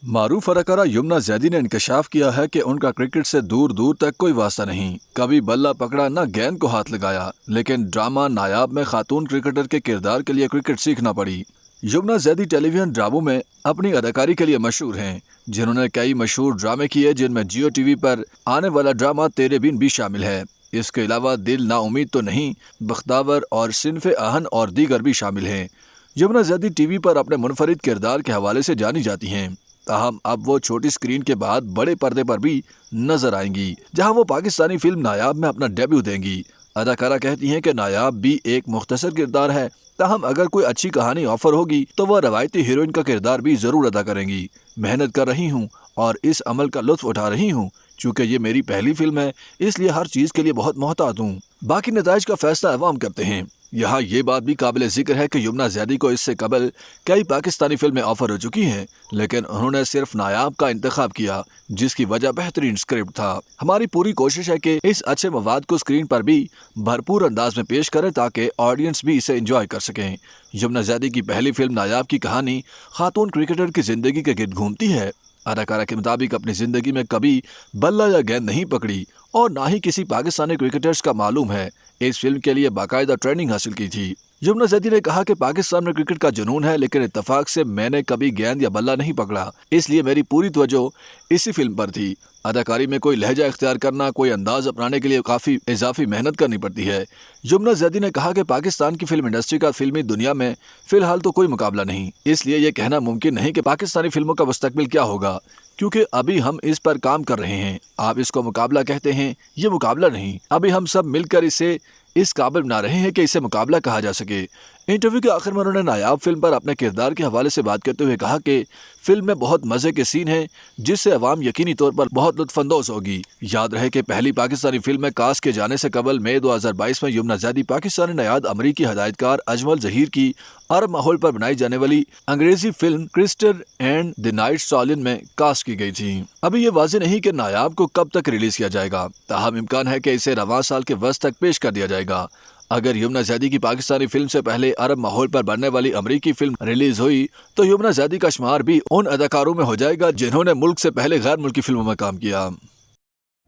मारूफ अदाकारा यमुना जैदी ने इंकशाफ किया है कि उनका क्रिकेट से दूर दूर तक कोई वास्ता नहीं। कभी बल्ला पकड़ा न गेंद को हाथ लगाया, लेकिन ड्रामा नायाब में खातून क्रिकेटर के किरदार के लिए क्रिकेट सीखना पड़ी। यमुना जैदी टेलीविजन ड्रामों में अपनी अदाकारी के लिए मशहूर हैं, जिन्होंने कई मशहूर ड्रामे किए, जिनमें जियो टीवी पर आने वाला ड्रामा तेरे बिन भी शामिल है। इसके अलावा दिल ना उम्मीद तो नहीं, बख्तावर और सिनफे आहन और दीगर भी शामिल हैं। यमुना जैदी टीवी पर अपने मुनफरिद किरदार के हवाले से जानी जाती हैं। ताहम अब वो छोटी स्क्रीन के बाद बड़े पर्दे पर भी नजर आएंगी, जहां वो पाकिस्तानी फिल्म नायाब में अपना डेब्यू देंगी। अदाकारा कहती हैं कि नायाब भी एक मुख्तसर किरदार है, ताहम अगर कोई अच्छी कहानी ऑफर होगी तो वह रवायती हीरोइन का किरदार भी जरूर अदा करेंगी। मेहनत कर रही हूँ और इस अमल का लुत्फ उठा रही हूँ। चूँकि ये मेरी पहली फिल्म है, इसलिए हर चीज के लिए बहुत मोहतात हूँ। बाकी नताइज का फैसला अवाम करते हैं। यहाँ ये बात भी काबिल जिक्र है कि यमुना जैदी को इससे कबल कई पाकिस्तानी फिल्में ऑफर हो चुकी हैं, लेकिन उन्होंने सिर्फ नायाब का इंतखाब किया, जिसकी वजह बेहतरीन स्क्रिप्ट था। हमारी पूरी कोशिश है कि इस अच्छे मवाद को स्क्रीन पर भी भरपूर अंदाज में पेश करें, ताकि ऑडियंस भी इसे एंजॉय कर सकें। यमुना जैदी की पहली फिल्म नायाब की कहानी खातून क्रिकेटर की जिंदगी के गिर्द घूमती है। अदाकारा के मुताबिक अपनी जिंदगी में कभी बल्ला या गेंद नहीं पकड़ी और ना ही किसी पाकिस्तानी क्रिकेटर्स का मालूम है इस फिल्म के लिए बाकायदा ट्रेनिंग हासिल की थी। यमुना जैदी ने कहा कि पाकिस्तान में क्रिकेट का जुनून है, लेकिन इत्तेफाक से मैंने कभी गेंद या बल्ला नहीं पकड़ा, इसलिए मेरी पूरी तवज्जो इसी फिल्म पर थी। अदाकारी में कोई लहजा इख्तियार करना, कोई अंदाज अपनाने के लिए काफ़ी इजाफी मेहनत करनी पड़ती है। यमुना जैदी ने कहा कि पाकिस्तान की फिल्म इंडस्ट्री का फिल्मी दुनिया में फिलहाल तो कोई मुकाबला नहीं, इसलिए ये कहना मुमकिन नहीं कि पाकिस्तानी फिल्मों का मुस्तकबिल क्या होगा, क्योंकि अभी हम इस पर काम कर रहे हैं। आप इसको मुकाबला कहते हैं, ये मुकाबला नहीं। अभी हम सब मिलकर इसे इस काबिल बना रहे हैं कि इसे मुकाबला कहा जा सके। इंटरव्यू के आखिर में उन्होंने नायाब फिल्म पर अपने किरदार के हवाले से बात करते हुए कहा कि फिल्म में बहुत मजे के सीन हैं, जिससे अवाम यकीनी तौर पर बहुत लुत्फानंदोज होगी। याद रहे कि पहली पाकिस्तानी फिल्म में कास्ट के जाने से कबल मई 2022 में यमुना जैदी पाकिस्तानी नयाद अमरीकी हदायतकार अजमल जहीर की अरब माहौल पर बनाई जाने वाली अंग्रेजी फिल्म क्रिस्टर एंड द नाइट स्टॉलियन में कास्ट की गई थी। अभी ये वाज़ेह नहीं कि नायाब को कब तक रिलीज किया जाएगा, ताहम इम्कान है कि इसे रवां साल के वस्त तक पेश कर दिया जाएगा। अगर यमुना जैदी की पाकिस्तानी फिल्म से पहले अरब माहौल पर बनने वाली अमरीकी फिल्म रिलीज हुई तो यमुना जैदी का शुमार भी उन अदाकारों में हो जाएगा जिन्होंने मुल्क से पहले गैर मुल्की फिल्मों में काम किया।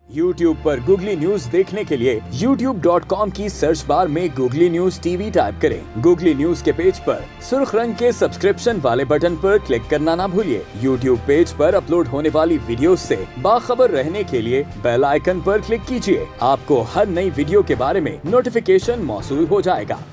YouTube पर गूगली न्यूज देखने के लिए youtube.com की सर्च बार में गूगली न्यूज टीवी टाइप करें। गूगली न्यूज के पेज पर सुर्ख रंग के सब्सक्रिप्शन वाले बटन पर क्लिक करना ना भूलिए। YouTube पेज पर अपलोड होने वाली वीडियो से बाखबर रहने के लिए बेल आइकन पर क्लिक कीजिए। आपको हर नई वीडियो के बारे में नोटिफिकेशन मौसूल हो जाएगा।